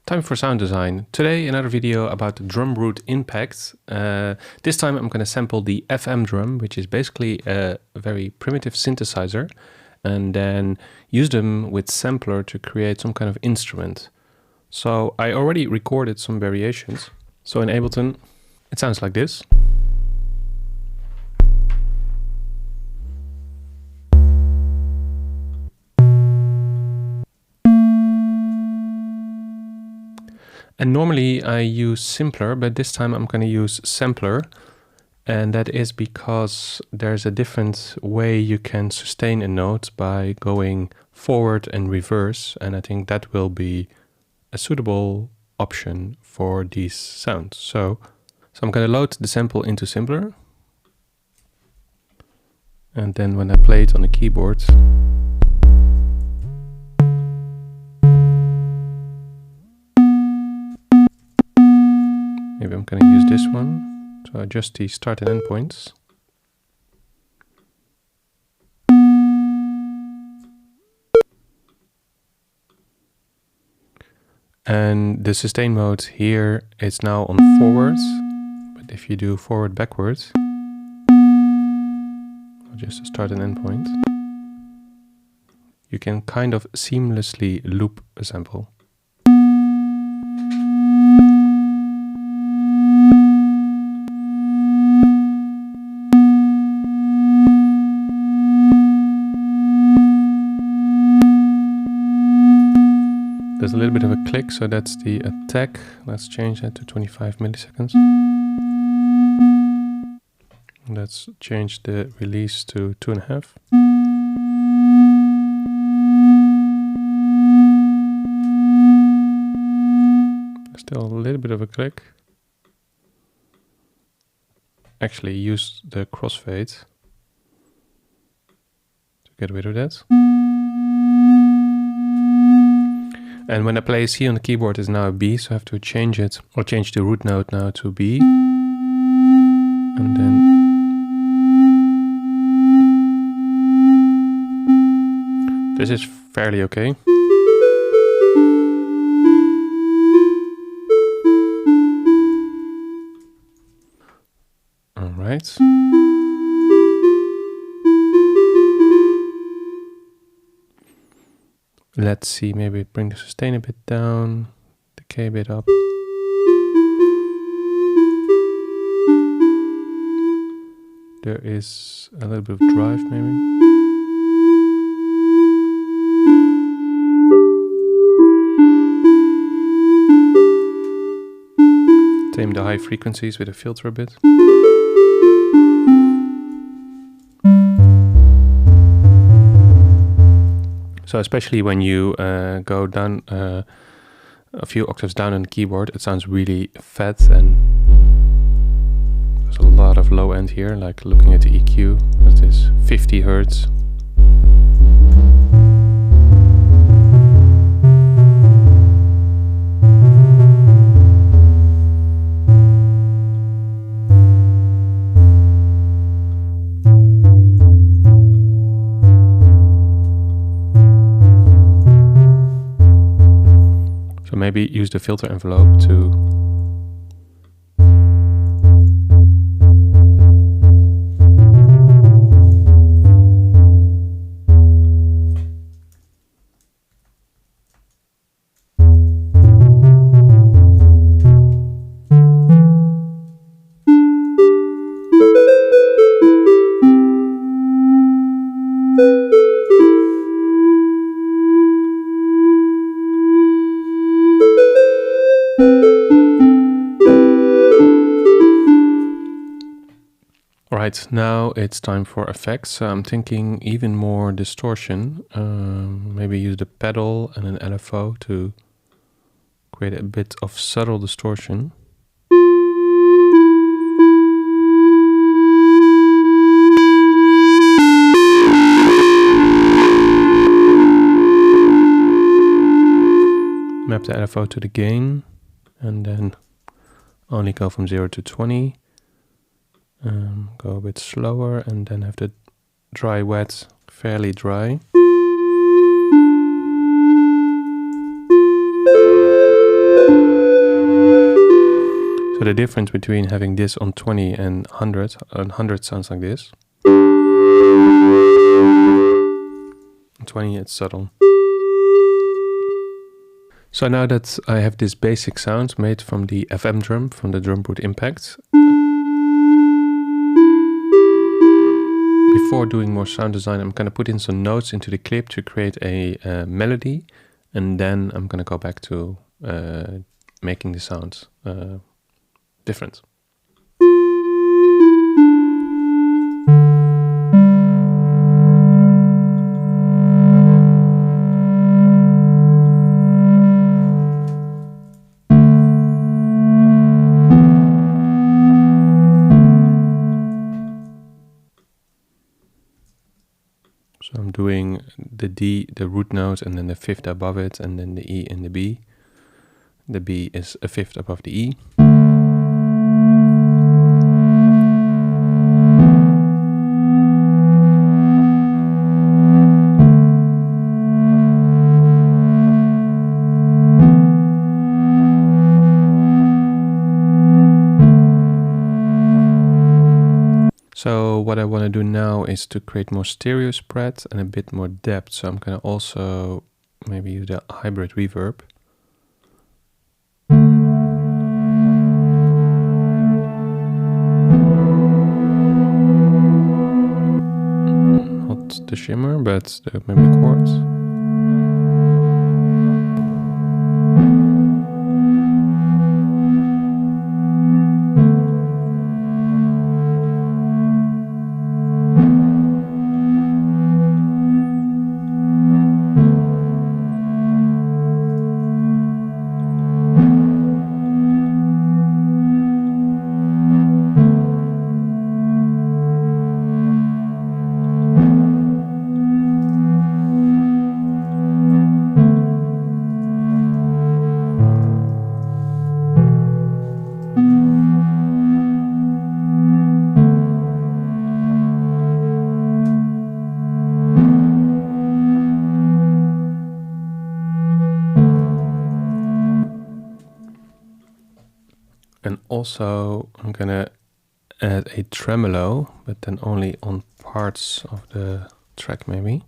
Time for sound design. Today another video about the Drumbrute impact. This time I'm going to sample the FM drum, which is basically a very primitive synthesizer, and then use them with sampler to create some kind of instrument. So I already recorded some variations. So in Ableton it sounds like this. And normally I use simpler, but this time I'm going to use sampler. And that is because there's a different way you can sustain a note by going forward and reverse. And I think that will be a suitable option for these sounds. So I'm going to load the sample into simpler. And then when I play it on the keyboard, maybe I'm going to use this one. So adjust the start and end points. And the sustain mode here is now on forwards. But if you do forward backwards, or just a start and end point, you can kind of seamlessly loop a sample. There's a little bit of a click, so that's the attack. Let's change that to 25 milliseconds. Let's change the release to 2.5. Still a little bit of a click. Actually use the crossfade to get rid of that. And when I play C on the keyboard, it's now a B, so I have to change it, or change the root note now to B. And then this is fairly okay. All right. Let's see, maybe bring the sustain a bit down, the K a bit up. There is a little bit of drive maybe. Tame the high frequencies with a filter a bit. So especially when you go down a few octaves down on the keyboard, it sounds really fat, and there's a lot of low end here, like looking at the EQ, that is 50 Hertz. Maybe use the filter envelope to Right, now it's time for effects. So I'm thinking even more distortion. Maybe use the pedal and an LFO to create a bit of subtle distortion. Map the LFO to the gain and then only go from 0 to 20. Go a bit slower and then have the dry wet fairly dry. So the difference between having this on 20 and 100, on 100 sounds like this. On 20 it's subtle. So now that I have this basic sound made from the FM drum, from the Drumbrute Impact, before doing more sound design, I'm going to put in some notes into the clip to create a melody, and then I'm going to go back to making the sound different. So I'm doing the D, the root note, and then the fifth above it, and then the E and the B. The B is a fifth above the E. So what I want to do now is to create more stereo spread and a bit more depth. So I'm going to also maybe use the hybrid reverb. Not the shimmer, but maybe the chords. And also I'm gonna add a tremolo, but then only on parts of the track maybe.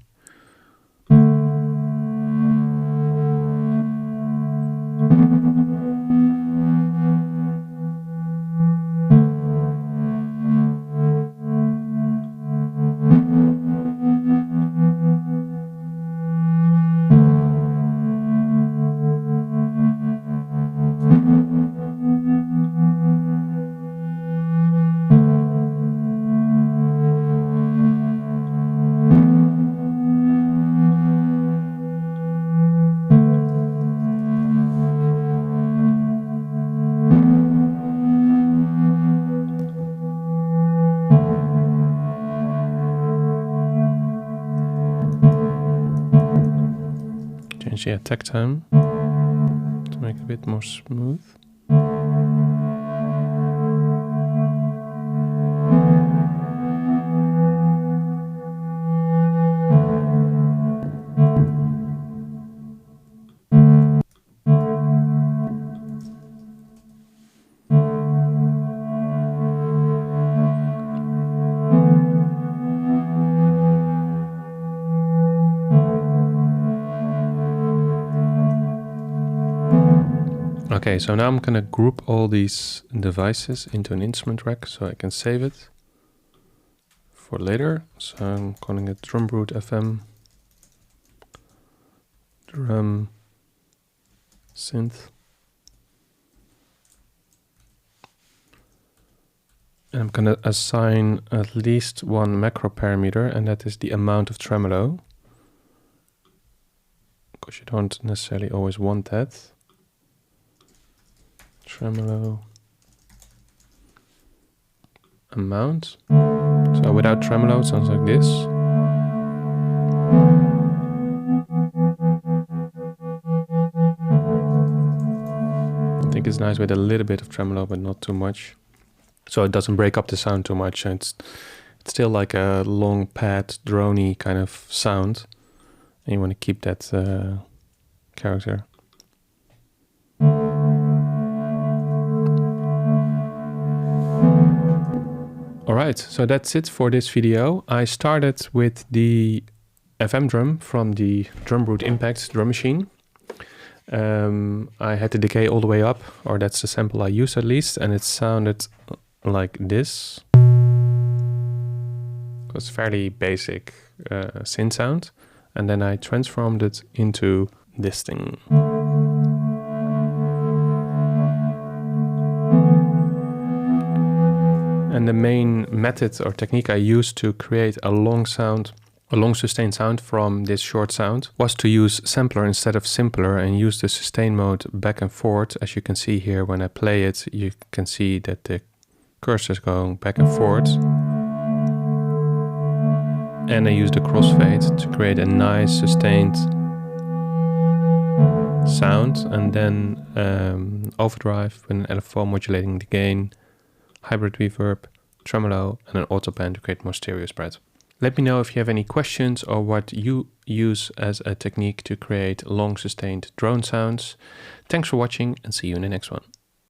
Change the attack time to make it a bit more smooth. Okay, so now I'm gonna group all these devices into an instrument rack so I can save it for later. So I'm calling it Drumbrute FM, drum, synth. And I'm gonna assign at least one macro parameter, and that is the amount of tremolo, because you don't necessarily always want that. Tremolo amount. So without tremolo it sounds like this. I think it's nice with a little bit of tremolo, but not too much, so it doesn't break up the sound too much. It's still like a long pad, drony kind of sound, and you want to keep that character. Alright, so that's it for this video. I started with the FM drum from the Drumbrute Impact drum machine. I had the decay all the way up, or that's the sample I used at least, and it sounded like this. It was fairly basic synth sound, and then I transformed it into this thing. And the main method or technique I used to create a long sustained sound from this short sound was to use sampler instead of simpler and use the sustain mode back and forth. As you can see here, when I play it, you can see that the cursor is going back and forth. And I use the crossfade to create a nice sustained sound, and then overdrive with an LFO modulating the gain, hybrid reverb, tremolo, and an auto pan to create more stereo spread. Let me know if you have any questions or what you use as a technique to create long sustained drone sounds. Thanks for watching and see you in the next one.